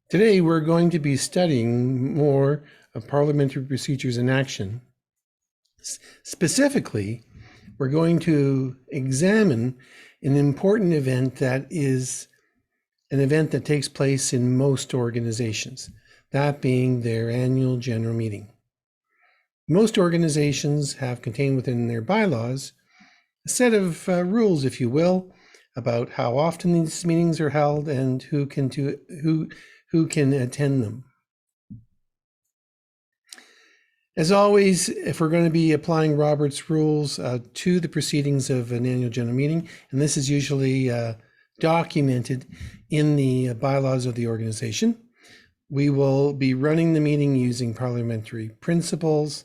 Today, we're going to be studying more of parliamentary procedures in action. Specifically, we're going to examine an important event that is an event that takes place in most organizations, that being their annual general meeting. Most organizations have contained within their bylaws a set of rules, if you will, about how often these meetings are held and who can attend them. As always, if we're going to be applying Robert's rules to the proceedings of an annual general meeting, and this is usually documented in the bylaws of the organization, we will be running the meeting using parliamentary principles.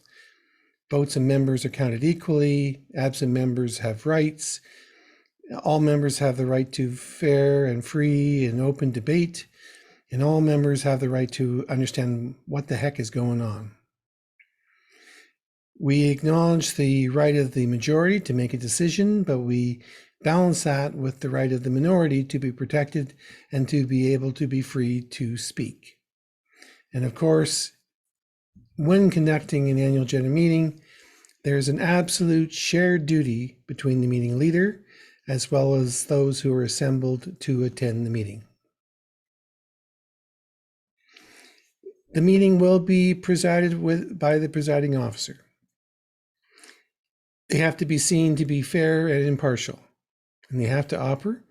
Votes of members are counted equally. Absent members have rights. All members have the right to fair and free and open debate, and all members have the right to understand what the heck is going on. We acknowledge the right of the majority to make a decision, but we balance that with the right of the minority to be protected and to be able to be free to speak. And of course, when conducting an annual general meeting, there's an absolute shared duty between the meeting leader as well as those who are assembled to attend the meeting. The meeting will be presided by the presiding officer. They have to be seen to be fair and impartial, and they have to operate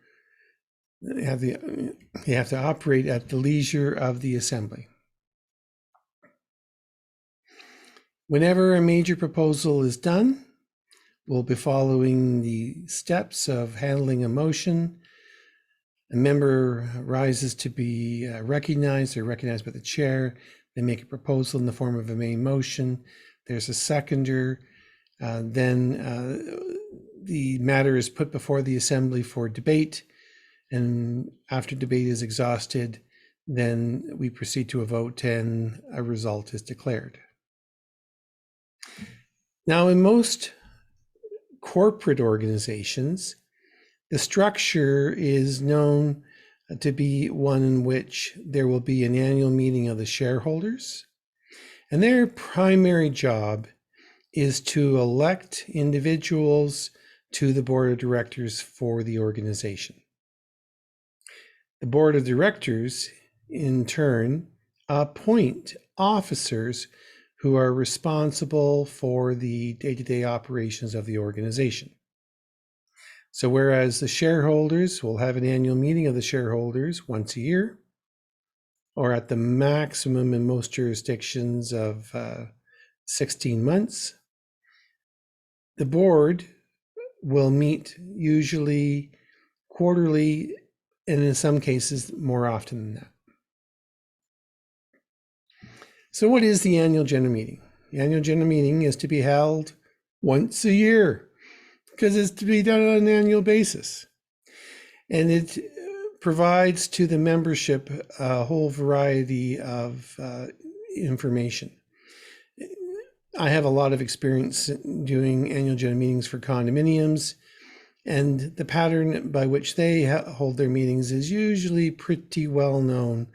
at the leisure of the assembly. Whenever a major proposal is done, we'll be following the steps of handling a motion. A member rises to be recognized. They're recognized by the chair. They make a proposal in the form of a main motion. There's a seconder. Then the matter is put before the assembly for debate. And after debate is exhausted, then we proceed to a vote and a result is declared. Now, in most corporate organizations, the structure is known to be one in which there will be an annual meeting of the shareholders, and their primary job is to elect individuals to the board of directors for the organization. The board of directors, in turn, appoint officers who are responsible for the day-to-day operations of the organization. So whereas the shareholders will have an annual meeting of the shareholders once a year, or at the maximum in most jurisdictions of 16 months, the board will meet usually quarterly, and in some cases more often than that. So what is the annual general meeting? The annual general meeting is to be held once a year because it's to be done on an annual basis. And it provides to the membership a whole variety of information. I have a lot of experience doing annual general meetings for condominiums, and the pattern by which they hold their meetings is usually pretty well known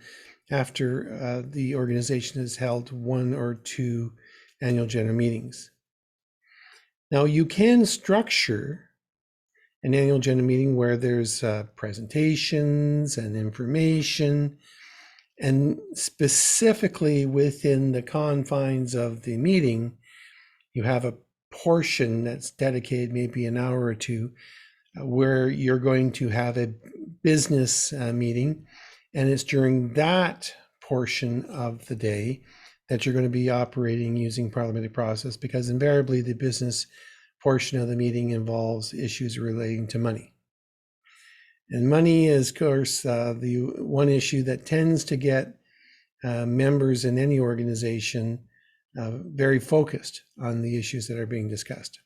after the organization has held one or two annual general meetings. Now, you can structure an annual general meeting where there's presentations and information, and specifically within the confines of the meeting, you have a portion that's dedicated, maybe an hour or two, where you're going to have a business meeting. And it's during that portion of the day that you're going to be operating using parliamentary process, because invariably the business portion of the meeting involves issues relating to money. And money is, of course, the one issue that tends to get members in any organization very focused on the issues that are being discussed.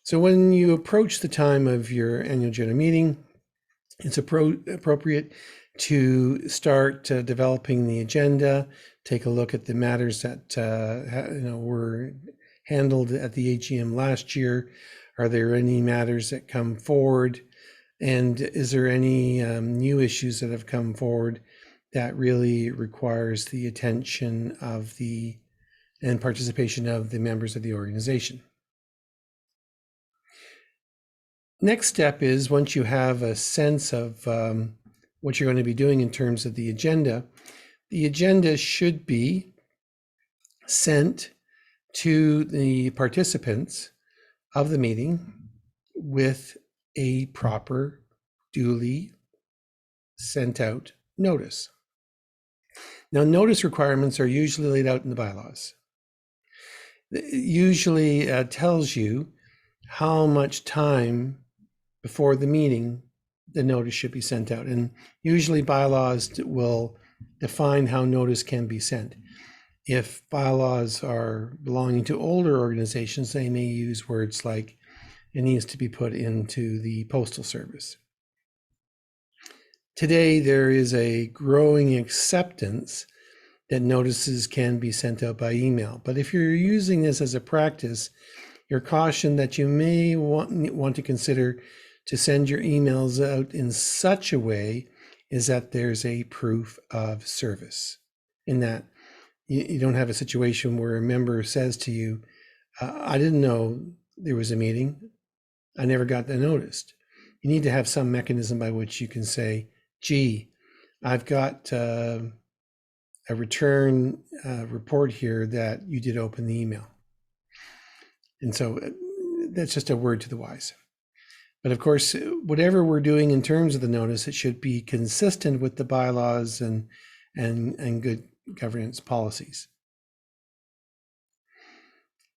So when you approach the time of your annual general meeting, it's appropriate to start developing the agenda, take a look at the matters that were handled at the AGM last year. Are there any matters that come forward And is there any new issues that have come forward that really requires the attention of and participation of the members of the organization? Next step is, once you have a sense of what you're going to be doing in terms of the agenda should be sent to the participants of the meeting with a proper, duly sent out notice. Now, notice requirements are usually laid out in the bylaws. It usually tells you how much time before the meeting the notice should be sent out. And usually bylaws will define how notice can be sent. If bylaws are belonging to older organizations, they may use words like it needs to be put into the postal service. Today, there is a growing acceptance that notices can be sent out by email. But if you're using this as a practice, you're cautioned that you may want to consider to send your emails out in such a way is that there's a proof of service, in that you don't have a situation where a member says to you, I didn't know there was a meeting. I never got that noticed. You need to have some mechanism by which you can say, gee, I've got a return report here that you did open the email. And so that's just a word to the wise. But of course, whatever we're doing in terms of the notice, it should be consistent with the bylaws and good governance policies.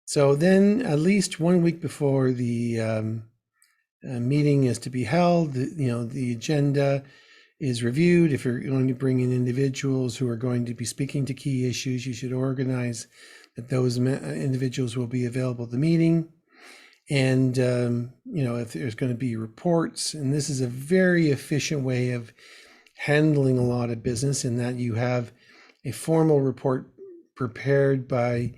So then, at least 1 week before the meeting is to be held, the agenda is reviewed. If you're going to bring in individuals who are going to be speaking to key issues, you should organize that those individuals will be available at the meeting. And, if there's going to be reports, and this is a very efficient way of handling a lot of business, in that you have a formal report prepared by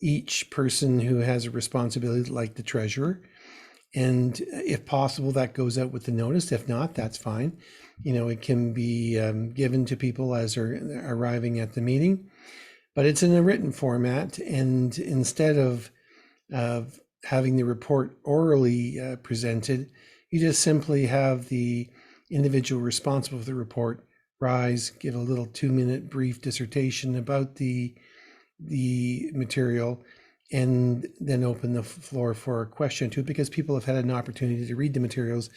each person who has a responsibility, like the treasurer. And if possible, that goes out with the notice. If not, that's fine. It can be given to people as they're arriving at the meeting, but it's in a written format. And instead of having the report orally presented, you just simply have the individual responsible for the report rise, give a little 2-minute brief dissertation about the material, and then open the floor for a question too, because people have had an opportunity to read the materials,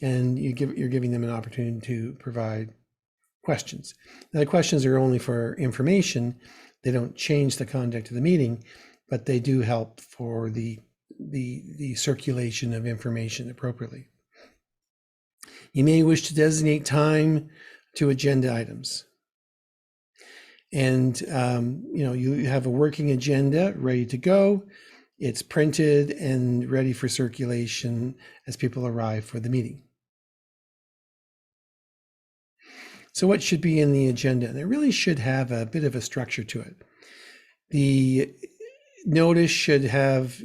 and you're giving them an opportunity to provide questions. Now, the questions are only for information. They don't change the conduct of the meeting, but they do help for the circulation of information appropriately. You may wish to designate time to agenda items. And, you have a working agenda ready to go. It's printed and ready for circulation as people arrive for the meeting. So what should be in the agenda? And it really should have a bit of a structure to it. The notice should have,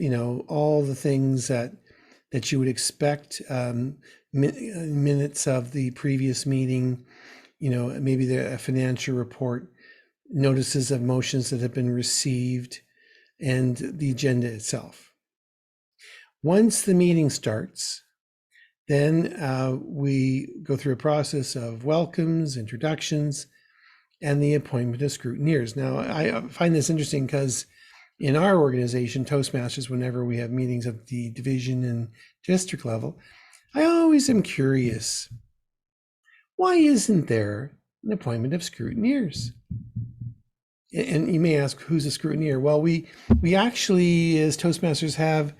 all the things that you would expect, minutes of the previous meeting, maybe a financial report, notices of motions that have been received, and the agenda itself. Once the meeting starts, then we go through a process of welcomes, introductions, and the appointment of scrutineers. Now, I find this interesting because in our organization, Toastmasters, whenever we have meetings at the division and district level, I always am curious, why isn't there an appointment of scrutineers? And you may ask, who's a scrutineer? Well, we actually, as Toastmasters, have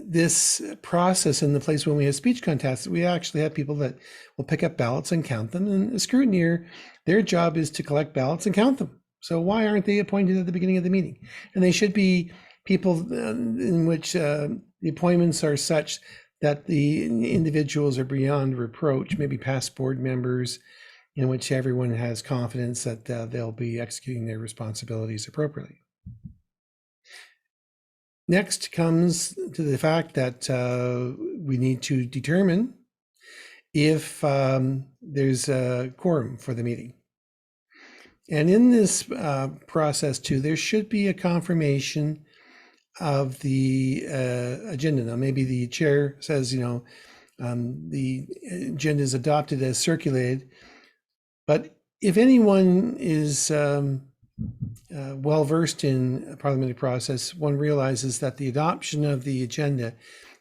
this process in the place when we have speech contests. We actually have people that will pick up ballots and count them. And a scrutineer, their job is to collect ballots and count them. So why aren't they appointed at the beginning of the meeting? And they should be people in which the appointments are such that the individuals are beyond reproach, maybe past board members, in which everyone has confidence that they'll be executing their responsibilities appropriately. Next comes to the fact that we need to determine if there's a quorum for the meeting. And in this process too, there should be a confirmation of the agenda. Now, maybe the chair says, the agenda is adopted as circulated, but if anyone is well-versed in a parliamentary process, one realizes that the adoption of the agenda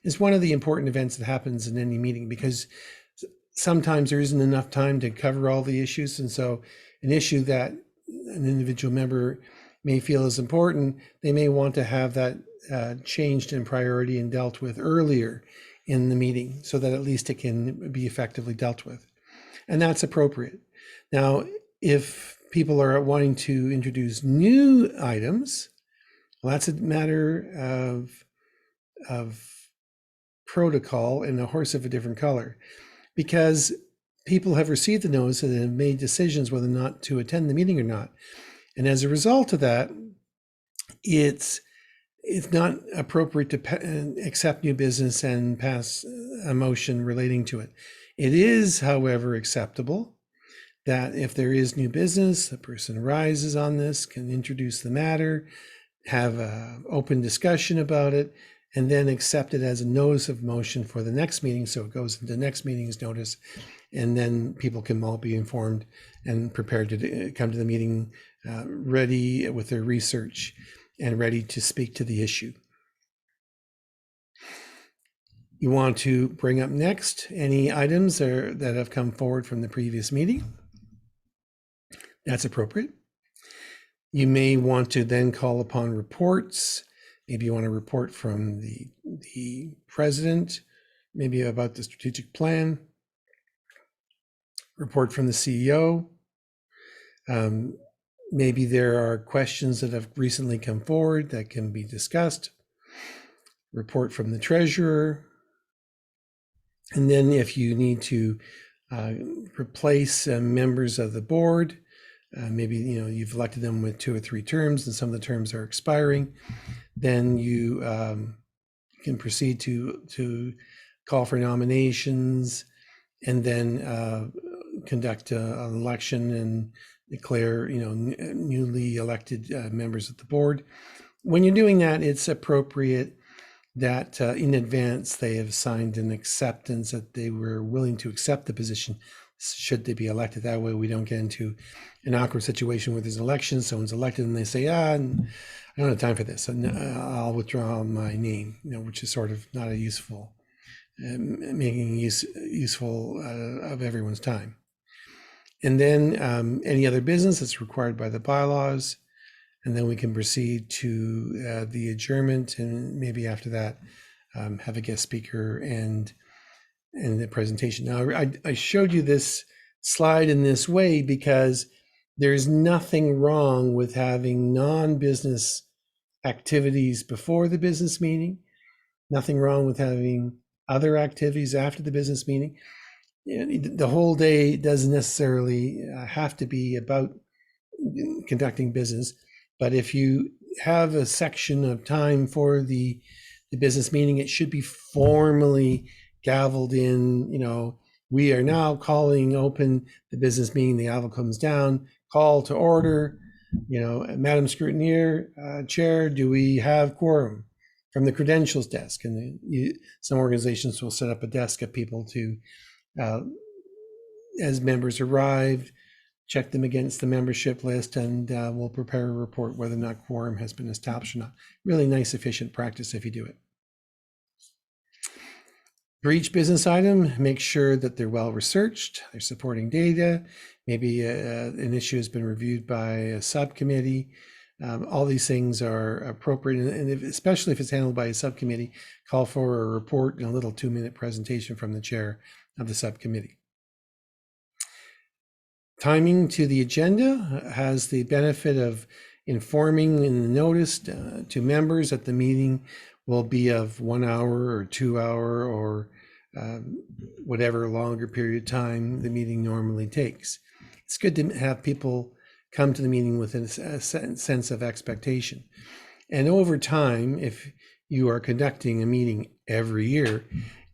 is one of the important events that happens in any meeting, because sometimes there isn't enough time to cover all the issues. And so an issue that an individual member may feel is important, they may want to have that changed in priority and dealt with earlier in the meeting, so that at least it can be effectively dealt with. And that's appropriate. Now, if people are wanting to introduce new items, well, that's a matter of protocol and a horse of a different color, because people have received the notice and have made decisions whether or not to attend the meeting or not. And as a result of that, it's not appropriate to accept new business and pass a motion relating to it. It is, however, acceptable that if there is new business, the person rises on this, can introduce the matter, have an open discussion about it, and then accept it as a notice of motion for the next meeting. So it goes into next meeting's notice, and then people can all be informed and prepared to come to the meeting ready with their research and ready to speak to the issue. You want to bring up next any items that have come forward from the previous meeting. That's appropriate. You may want to then call upon reports. Maybe you want a report from the president, maybe about the strategic plan, report from the CEO. Maybe there are questions that have recently come forward that can be discussed. Report from the treasurer. And then if you need to replace members of the board, maybe you've elected them with 2 or 3 terms and some of the terms are expiring, then you can proceed to call for nominations and then conduct an election and declare newly elected members of the board. When you're doing that, it's appropriate that in advance they have signed an acceptance that they were willing to accept the position should they be elected. That way we don't get into an awkward situation where there's an election, someone's elected and they say, I don't have time for this, and I'll withdraw my name, which is sort of not a useful, making useful of everyone's time. And then any other business that's required by the bylaws, and then we can proceed to the adjournment, and maybe after that have a guest speaker and the presentation. Now, I showed you this slide in this way because there's nothing wrong with having non-business activities before the business meeting, nothing wrong with having other activities after the business meeting. The whole day doesn't necessarily have to be about conducting business, but if you have a section of time for the business meeting, it should be formally gavelled in. We are now calling open the business meeting. The gavel comes down, call to order. Madam Scrutineer, Chair, do we have quorum? From the credentials desk, and some organizations will set up a desk of people to, as members arrive, check them against the membership list, and we'll prepare a report whether or not quorum has been established or not. Really nice, efficient practice if you do it. For each business item, make sure that they're well researched, they're supporting data, maybe an issue has been reviewed by a subcommittee. All these things are appropriate, and especially if it's handled by a subcommittee, call for a report and a little 2-minute presentation from the chair of the subcommittee. Timing to the agenda has the benefit of informing in the notice to members that the meeting will be of 1 hour or 2 hour or whatever longer period of time the meeting normally takes. It's good to have people come to the meeting with a sense of expectation. And over time, if you are conducting a meeting every year,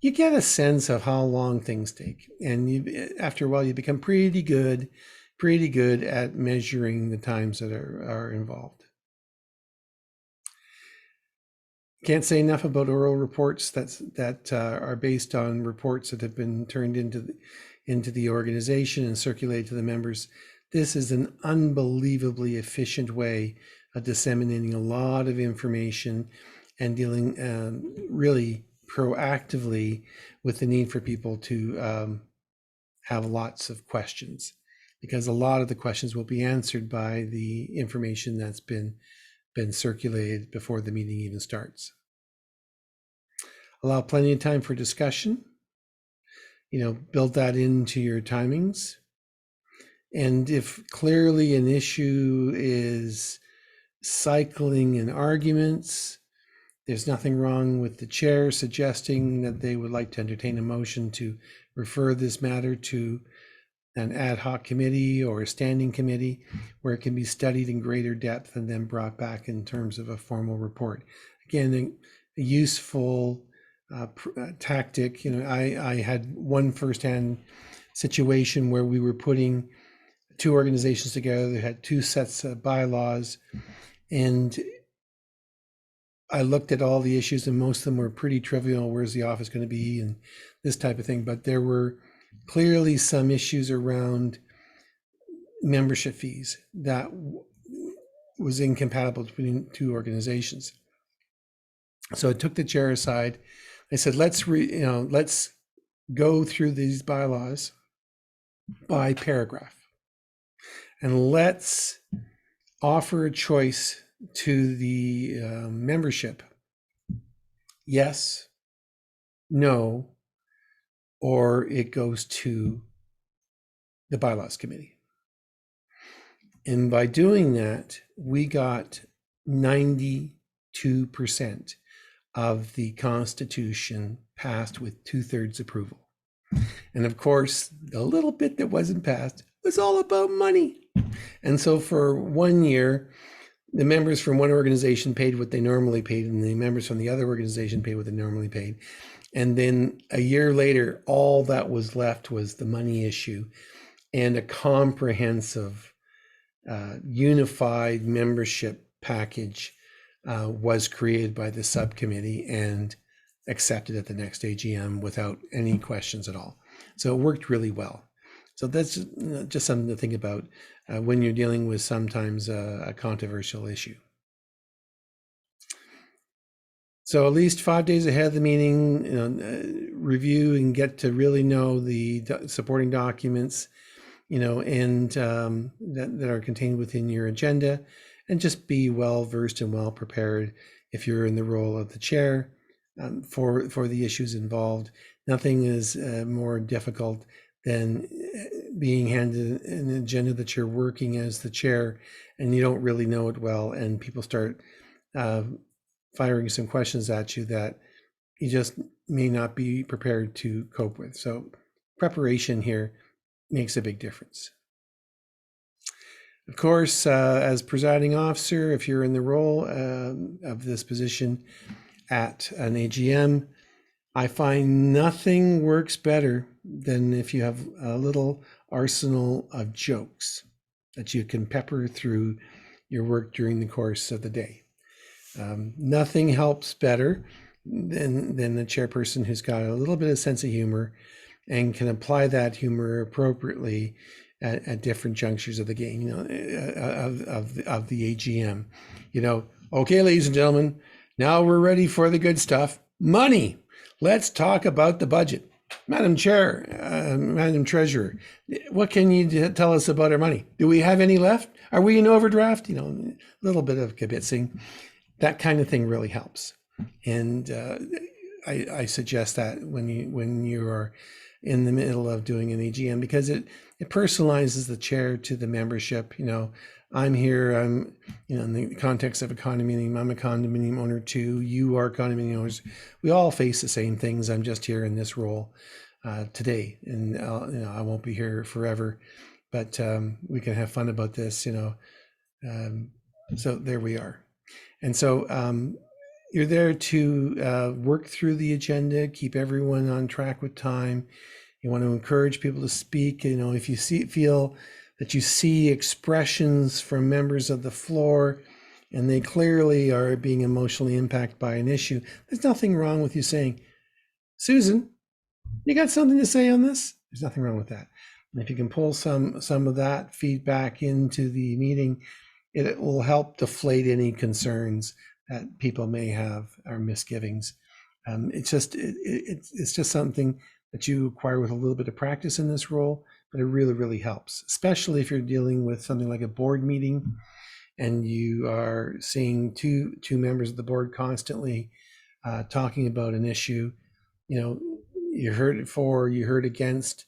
you get a sense of how long things take. And after a while, you become pretty good at measuring the times that are involved. Can't say enough about oral reports that are based on reports that have been turned into the organization and circulated to the members. This is an unbelievably efficient way of disseminating a lot of information and dealing really proactively with the need for people to have lots of questions, because a lot of the questions will be answered by the information that's been circulated before the meeting even starts. Allow plenty of time for discussion. Build that into your timings. And if clearly an issue is cycling in arguments, there's nothing wrong with the chair suggesting that they would like to entertain a motion to refer this matter to an ad hoc committee or a standing committee where it can be studied in greater depth and then brought back in terms of a formal report. Again, a useful tactic. I had one firsthand situation where we were putting two organizations together that had two sets of bylaws, and I looked at all the issues, and most of them were pretty trivial. Where's the office going to be and this type of thing. But there were clearly some issues around membership fees that was incompatible between two organizations. So I took the chair aside. I said, let's go through these bylaws by paragraph, and let's offer a choice to the membership: yes, no, or it goes to the bylaws committee. And by doing that, we got 92% of the Constitution passed with 2/3 approval. And of course, the little bit that wasn't passed was all about money. And so for 1 year, the members from one organization paid what they normally paid, and the members from the other organization paid what they normally paid. And then a year later, all that was left was the money issue, and a comprehensive, unified membership package was created by the subcommittee and accepted at the next AGM without any questions at all. So it worked really well. So that's just something to think about when you're dealing with sometimes a controversial issue. So at least 5 days ahead of the meeting, review and get to really know the supporting documents, and that are contained within your agenda, and just be well versed and well prepared if you're in the role of the chair for the issues involved. Nothing is more difficult than being handed an agenda that you're working as the chair and you don't really know it well, and people start firing some questions at you that you just may not be prepared to cope with. So preparation here makes a big difference. Of course, as presiding officer, if you're in the role of this position at an AGM, I find nothing works better than if you have a little arsenal of jokes that you can pepper through your work during the course of the day. Nothing helps better than the chairperson who's got a little bit of sense of humor and can apply that humor appropriately at different junctures of the game, of the AGM. Okay, ladies and gentlemen, now we're ready for the good stuff. Money. Let's talk about the budget. Madam Chair, Madam Treasurer, what can you tell us about our money? Do we have any left? Are we in overdraft? A little bit of kibitzing. That kind of thing really helps. And I suggest that when you are in the middle of doing an AGM, because it personalizes the chair to the membership. I'm here, I'm in the context of a condominium, I'm a condominium owner too, you are condominium owners. We all face the same things. I'm just here in this role today, and I won't be here forever, but we can have fun about this, so there we are. And so You're there to work through the agenda, keep everyone on track with time. You want to encourage people to speak. You know, if you feel that you see expressions from members of the floor and they clearly are being emotionally impacted by an issue, there's nothing wrong with you saying, Susan, you got something to say on this? There's nothing wrong with that. And if you can pull some of that feedback into the meeting, it will help deflate any concerns that people may have or misgivings. It's just something that you acquire with a little bit of practice in this role, but it really, really helps, especially if you're dealing with something like a board meeting and you are seeing two members of the board constantly talking about an issue. You know, you heard it for, you heard against,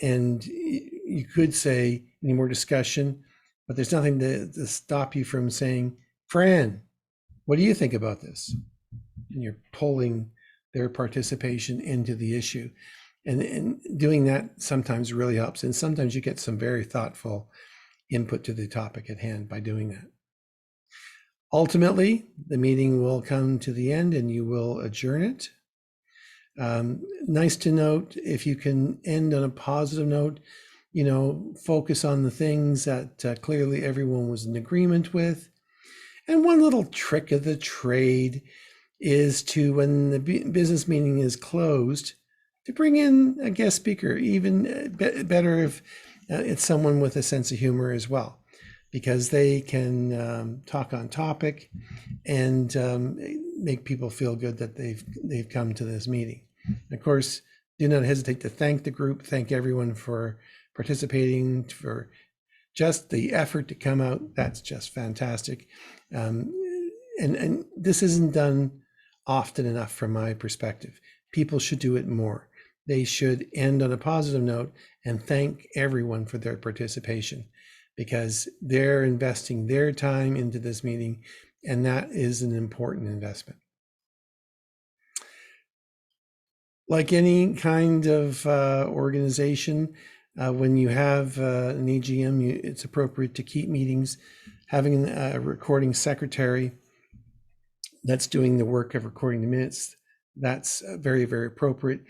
and you could say any more discussion, but there's nothing to stop you from saying, Fran, what do you think about this? And you're pulling their participation into the issue. And doing that sometimes really helps. And sometimes you get some very thoughtful input to the topic at hand by doing that. Ultimately, the meeting will come to the end and you will adjourn it. Nice to note, if you can end on a positive note, you know, focus on the things that clearly everyone was in agreement with. And one little trick of the trade is to, when the business meeting is closed, to bring in a guest speaker. Even better if it's someone with a sense of humor as well, because they can talk on topic and make people feel good that they've come to this meeting. And of course, do not hesitate to thank the group, thank everyone for participating, for just the effort to come out. That's just fantastic. And this isn't done often enough from my perspective. People should do it more. They should end on a positive note and thank everyone for their participation, because they're investing their time into this meeting, and that is an important investment. Like any kind of organization, when you have an AGM, it's appropriate to keep meetings. Having a recording secretary that's doing the work of recording the minutes, that's very, very appropriate.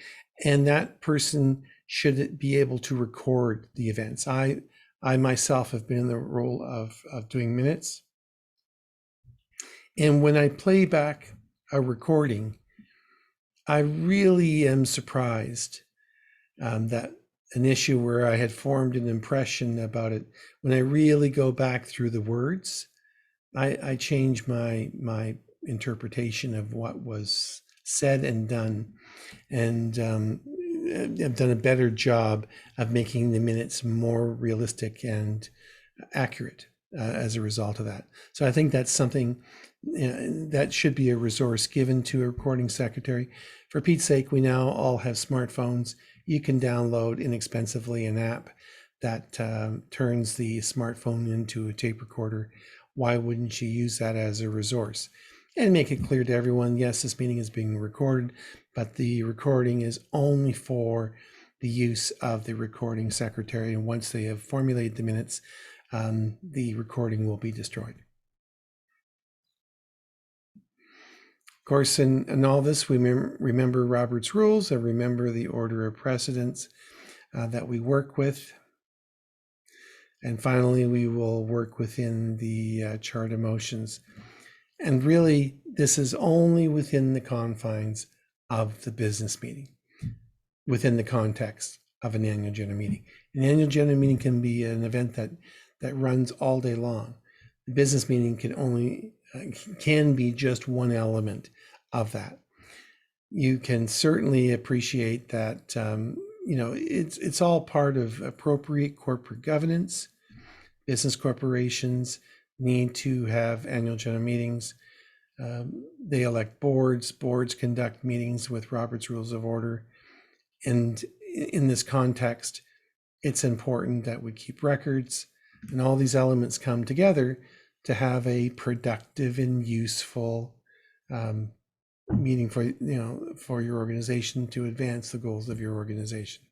And that person should be able to record the events. I myself have been in the role of doing minutes. And when I play back a recording, I really am surprised that an issue where I had formed an impression about it, when I really go back through the words, I change my interpretation of what was said and done. And I've done a better job of making the minutes more realistic and accurate as a result of that. So I think that's something that should be a resource given to a recording secretary. For Pete's sake, we now all have smartphones. You can download inexpensively an app that turns the smartphone into a tape recorder. Why wouldn't you use that as a resource? And make it clear to everyone, yes, this meeting is being recorded, but the recording is only for the use of the recording secretary. And once they have formulated the minutes, the recording will be destroyed. Of course, in all this, we remember Robert's rules and remember the order of precedence that we work with. And finally, we will work within the chart of motions. And really, this is only within the confines of the business meeting, within the context of an annual general meeting. An annual general meeting can be an event that runs all day long. The business meeting can be just one element of that. You can certainly appreciate that it's all part of appropriate corporate governance. Business corporations need to have annual general meetings. They elect boards. Boards conduct meetings with Robert's Rules of Order. And in this context, it's important that we keep records, and all these elements come together to have a productive and useful meeting for your organization to advance the goals of your organization.